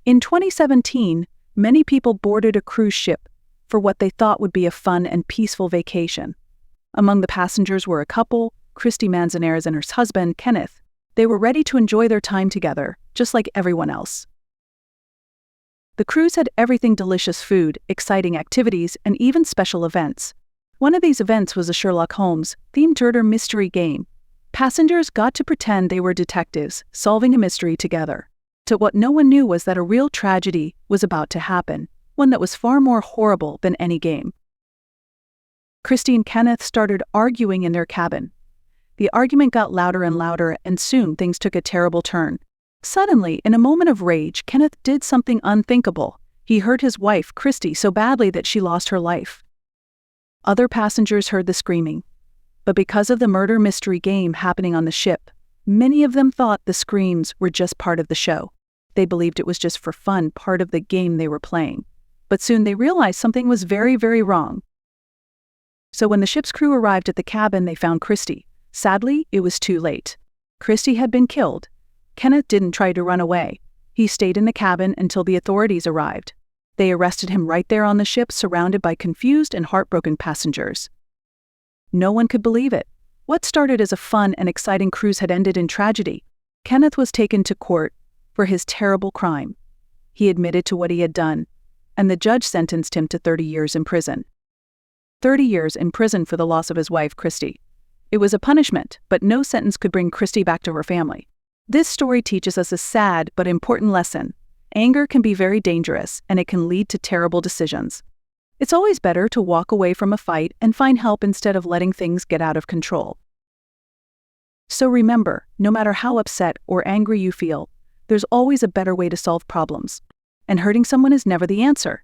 In 2017, many people boarded a cruise ship for what they thought would be a fun and peaceful vacation. Among the passengers were a couple, Christy Manzanares and her husband, Kenneth. They were ready to enjoy their time together, just like everyone else. The cruise had everything: delicious food, exciting activities, and even special events. One of these events was a Sherlock Holmes-themed murder mystery game. Passengers got to pretend they were detectives, solving a mystery together. But what no one knew was that a real tragedy was about to happen, one that was far more horrible than any game. Christy and Kenneth started arguing in their cabin. The argument got louder and louder, and soon things took a terrible turn. Suddenly, in a moment of rage, Kenneth did something unthinkable. He hurt his wife, Christy, so badly that she lost her life. Other passengers heard the screaming. But because of the murder mystery game happening on the ship, many of them thought the screams were just part of the show. They believed it was just for fun, part of the game they were playing. But soon they realized something was very, very wrong. So when the ship's crew arrived at the cabin, they found Christy. Sadly, it was too late. Christy had been killed. Kenneth didn't try to run away. He stayed in the cabin until the authorities arrived. They arrested him right there on the ship, surrounded by confused and heartbroken passengers. No one could believe it. What started as a fun and exciting cruise had ended in tragedy. Kenneth was taken to court for his terrible crime. He admitted to what he had done, and the judge sentenced him to 30 years in prison. 30 years in prison for the loss of his wife, Christy. It was a punishment, but no sentence could bring Christy back to her family. This story teaches us a sad but important lesson. Anger can be very dangerous, and it can lead to terrible decisions. It's always better to walk away from a fight and find help instead of letting things get out of control. So remember, no matter how upset or angry you feel, there's always a better way to solve problems. And hurting someone is never the answer.